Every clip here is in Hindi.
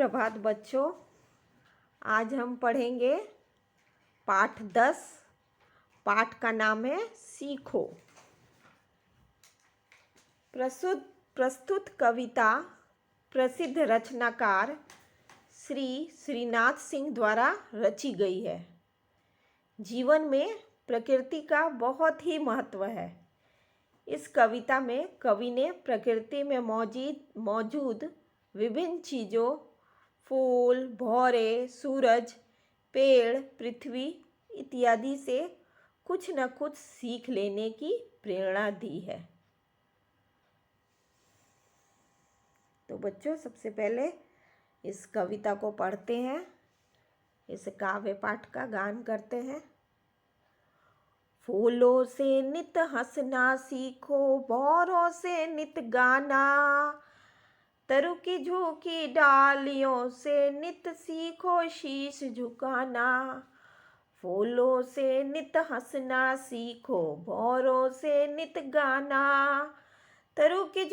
सुप्रभात बच्चों। आज हम पढ़ेंगे पाठ 10। पाठ का नाम है सीखो। प्रस्तुत कविता प्रसिद्ध रचनाकार श्री श्रीनाथ सिंह द्वारा रची गई है। जीवन में प्रकृति का बहुत ही महत्व है। इस कविता में कवि ने प्रकृति में मौजूद विभिन्न चीज़ों, फूल, भौरे, सूरज, पेड़, पृथ्वी इत्यादि से कुछ न कुछ सीख लेने की प्रेरणा दी है। तो बच्चों, सबसे पहले इस कविता को पढ़ते हैं, इस काव्य पाठ का गान करते हैं। फूलों से नित हंसना सीखो, भौरों से नित गाना, तरु की झुकी डालियों से नित सीखो शीश झुकाना। फूलों से नित हंसना सीखो, भौरों से नित गाना, तरु की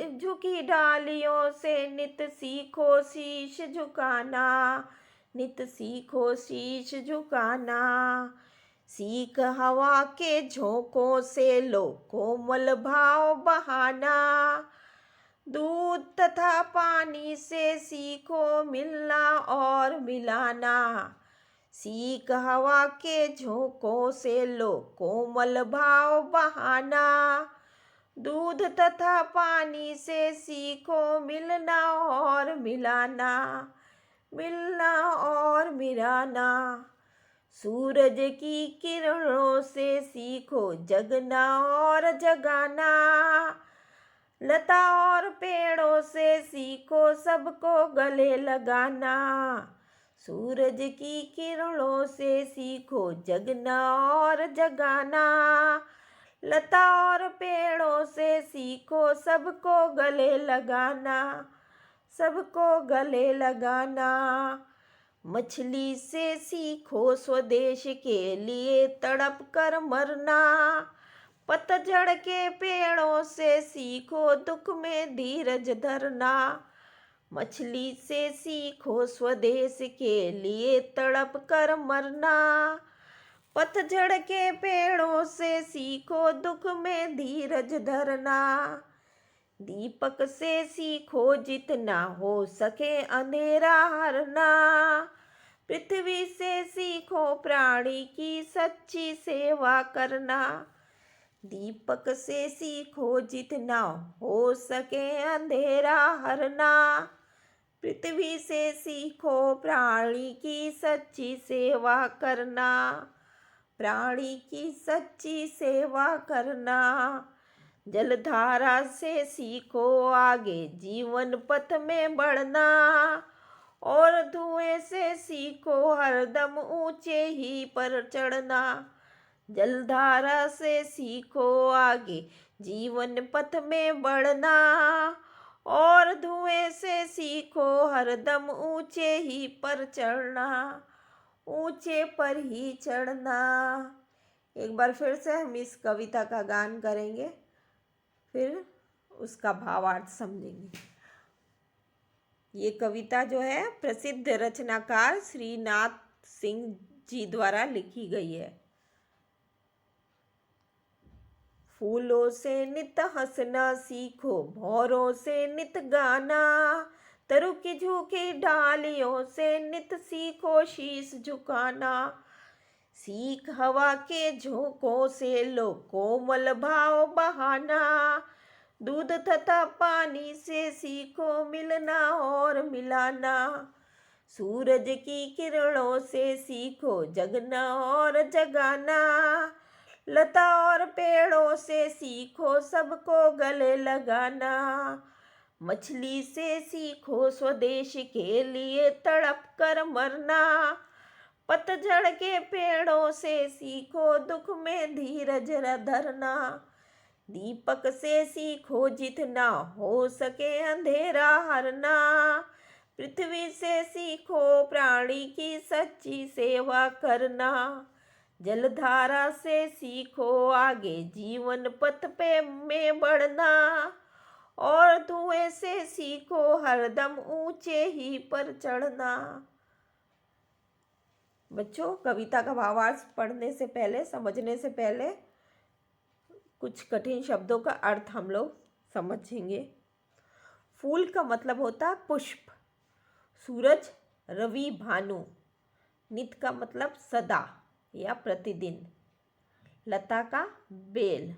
झुकी डालियों से नित सीखो शीश झुकाना, नित सीखो शीश झुकाना। सीख हवा के झोंकों से लो कोमल भाव बहाना, दूध तथा पानी से सीखो मिलना और मिलाना। सीख हवा के झोंकों से लो कोमल भाव बहाना, दूध तथा पानी से सीखो मिलना और मिलाना, मिलना और मिलाना। सूरज की किरणों से सीखो जगना और जगाना, लता और पेड़ों से सीखो सबको गले लगाना। सूरज की किरणों से सीखो जगना और जगाना, लता और पेड़ों से सीखो सबको गले लगाना, सबको गले लगाना। मछली से सीखो स्वदेश के लिए तड़प कर मरना, पतझड़ के पेड़ों से सीखो दुख में धीरज धरना। मछली से सीखो स्वदेश के लिए तड़प कर मरना, पतझड़ के पेड़ों से सीखो दुख में धीरज धरना। दीपक से सीखो जितना हो सके अंधेरा हरना, पृथ्वी से सीखो प्राणी की सच्ची सेवा करना। दीपक से सीखो जितना हो सके अंधेरा हरना, पृथ्वी से सीखो प्राणी की सच्ची सेवा करना, प्राणी की सच्ची सेवा करना। जलधारा से सीखो आगे जीवन पथ में बढ़ना, और धुएं से सीखो हरदम ऊंचे ही पर चढ़ना। जलधारा से सीखो आगे जीवन पथ में बढ़ना, और धुएं से सीखो हरदम ऊंचे ही पर चढ़ना, ऊंचे पर ही चढ़ना। एक बार फिर से हम इस कविता का गान करेंगे, फिर उसका भावार्थ समझेंगे। ये कविता जो है प्रसिद्ध रचनाकार श्रीनाथ सिंह जी द्वारा लिखी गई है। फूलों से नित हंसना सीखो, भौरों से नित गाना, तरु की झुकी डालियों से नित सीखो शीश झुकाना। सीख हवा के झोंकों से लो कोमल भाव बहाना, दूध तथा पानी से सीखो मिलना और मिलाना। सूरज की किरणों से सीखो जगना और जगाना, लता और पेड़ों से सीखो सबको गले लगाना। मछली से सीखो स्वदेश के लिए तड़प कर मरना, पतझड़ के पेड़ों से सीखो दुख में धीरज धरना। दीपक से सीखो जितना हो सके अंधेरा हरना, पृथ्वी से सीखो प्राणी की सच्ची सेवा करना। जलधारा से सीखो आगे जीवन पथ पे में बढ़ना, और धुएं से सीखो हरदम ऊंचे ही पर चढ़ना। बच्चों, कविता का भावार्थ पढ़ने से पहले, समझने से पहले कुछ कठिन शब्दों का अर्थ हम लोग समझेंगे। फूल का मतलब होता है पुष्प, सूरज, रवि, भानु। नित्य का मतलब सदा या प्रतिदिन। लता का बेल।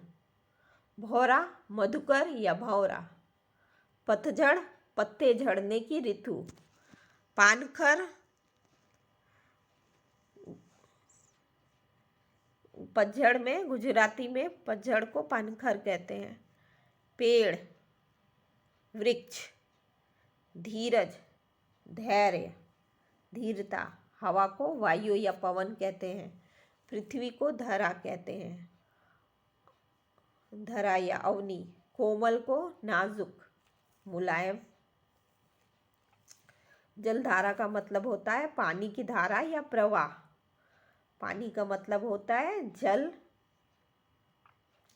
भौरा मधुकर या भौरा। पतझड़ पत्ते झड़ने की ऋतु। पानखर पतझड़ में, गुजराती में पतझड़ को पानखर कहते हैं। पेड़, वृक्ष। धीरज, धैर्य, धीरता। हवा को वायु या पवन कहते हैं। पृथ्वी को धरा कहते हैं, धरा या अवनी। कोमल को नाजुक, मुलायम। जलधारा का मतलब होता है पानी की धारा या प्रवाह। पानी का मतलब होता है जल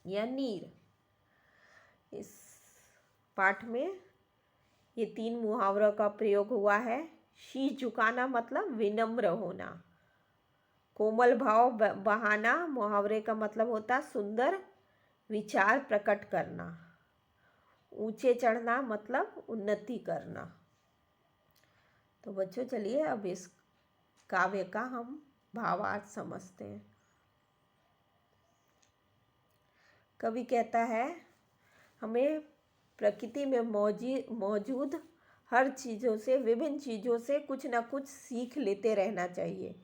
या नीर। इस पाठ में ये 3 मुहावरों का प्रयोग हुआ है। शीश झुकाना मतलब विनम्र होना। कोमल भाव बहाना मुहावरे का मतलब होता है सुंदर विचार प्रकट करना। ऊंचे चढ़ना मतलब उन्नति करना। तो बच्चों, चलिए अब इस काव्य का हम भावार्थ समझते हैं। कवि कहता है, हमें प्रकृति में मौजूद हर चीज़ों से, विभिन्न चीज़ों से कुछ ना कुछ सीख लेते रहना चाहिए।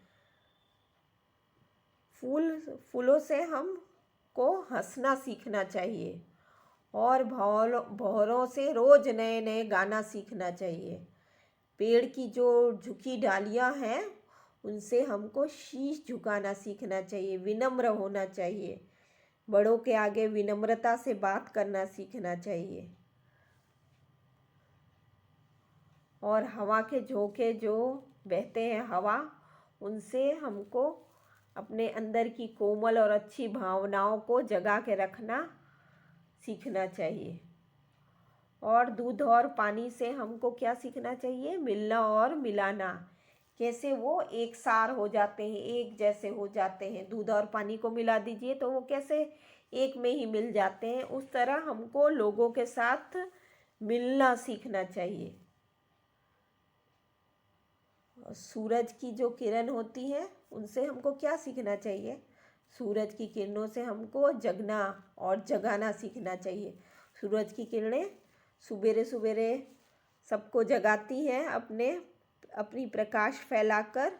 फूलों से हमको हंसना सीखना चाहिए और भौरों से रोज़ नए नए गाना सीखना चाहिए। पेड़ की जो झुकी डालियां हैं उनसे हमको शीश झुकाना सीखना चाहिए, विनम्र होना चाहिए। बड़ों के आगे विनम्रता से बात करना सीखना चाहिए। और हवा के झोंके जो बहते हैं हवा, उनसे हमको अपने अंदर की कोमल और अच्छी भावनाओं को जगा के रखना सीखना चाहिए। और दूध और पानी से हमको क्या सीखना चाहिए? मिलना और मिलाना। कैसे वो एक सार हो जाते हैं, एक जैसे हो जाते हैं। दूध और पानी को मिला दीजिए तो वो कैसे एक में ही मिल जाते हैं। उस तरह हमको लोगों के साथ मिलना सीखना चाहिए। सूरज की जो किरण होती है उनसे हमको क्या सीखना चाहिए? सूरज की किरणों से हमको जगना और जगाना सीखना चाहिए। सूरज की किरणें सुबेरे सुबेरे सबको जगाती हैं अपनी प्रकाश फैलाकर।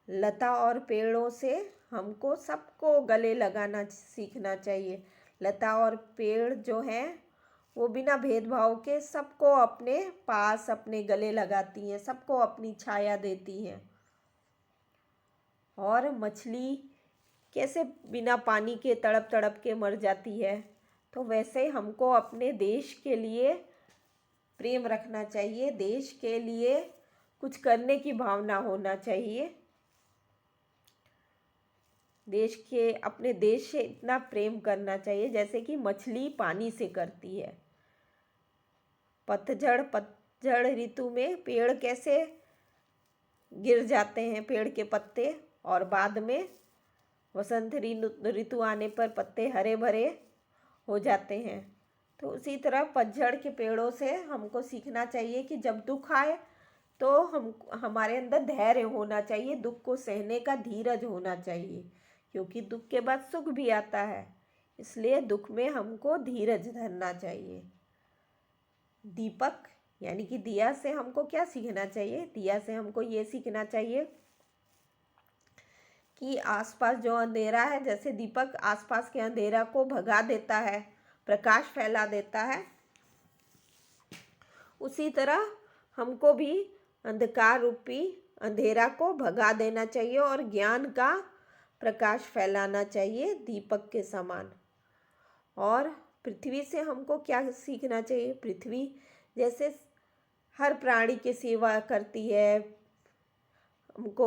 लता और पेड़ों से हमको सबको गले लगाना सीखना चाहिए। लता और पेड़ जो हैं वो बिना भेदभाव के सबको अपने पास, अपने गले लगाती हैं, सबको अपनी छाया देती हैं। और मछली कैसे बिना पानी के तड़प तड़प के मर जाती है, तो वैसे हमको अपने देश के लिए प्रेम रखना चाहिए। देश के लिए कुछ करने की भावना होना चाहिए। अपने देश से इतना प्रेम करना चाहिए जैसे कि मछली पानी से करती है। पतझड़ ऋतु में पेड़ कैसे गिर जाते हैं, पेड़ के पत्ते, और बाद में वसंत ऋतु आने पर पत्ते हरे भरे हो जाते हैं। तो उसी तरह पतझड़ के पेड़ों से हमको सीखना चाहिए कि जब दुख आए तो हमारे अंदर धैर्य होना चाहिए, दुख को सहने का धीरज होना चाहिए, क्योंकि दुख के बाद सुख भी आता है। इसलिए दुख में हमको धीरज धरना चाहिए। दीपक यानी कि दिया से हमको क्या सीखना चाहिए? दिया से हमको ये सीखना चाहिए कि आसपास जो अंधेरा है, जैसे दीपक आसपास के अंधेरा को भगा देता है, प्रकाश फैला देता है, उसी तरह हमको भी अंधकार रूपी अंधेरा को भगा देना चाहिए और ज्ञान का प्रकाश फैलाना चाहिए दीपक के समान। और पृथ्वी से हमको क्या सीखना चाहिए? पृथ्वी जैसे हर प्राणी की सेवा करती है, हमको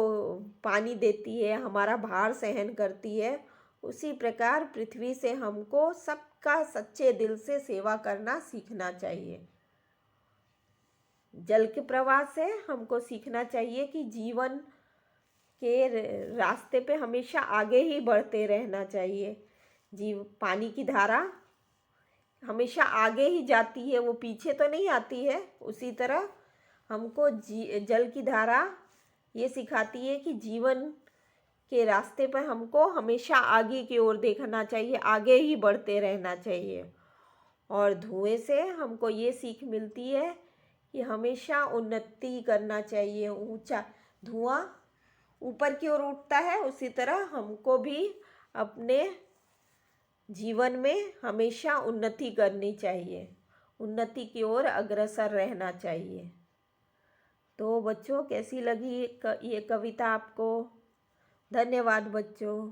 पानी देती है, हमारा भार सहन करती है, उसी प्रकार पृथ्वी से हमको सबका सच्चे दिल से सेवा करना सीखना चाहिए। जल के प्रवाह से हमको सीखना चाहिए कि जीवन के रास्ते पे हमेशा आगे ही बढ़ते रहना चाहिए। पानी की धारा हमेशा आगे ही जाती है, वो पीछे तो नहीं आती है। उसी तरह हमको जल की धारा ये सिखाती है कि जीवन के रास्ते पर हमको हमेशा आगे की ओर देखना चाहिए, आगे ही बढ़ते रहना चाहिए। और धुएं से हमको ये सीख मिलती है कि हमेशा उन्नति करना चाहिए। ऊंचा धुआं ऊपर की ओर उठता है, उसी तरह हमको भी अपने जीवन में हमेशा उन्नति करनी चाहिए, उन्नति की ओर अग्रसर रहना चाहिए। तो बच्चों, कैसी लगी ये कविता आपको? धन्यवाद बच्चों।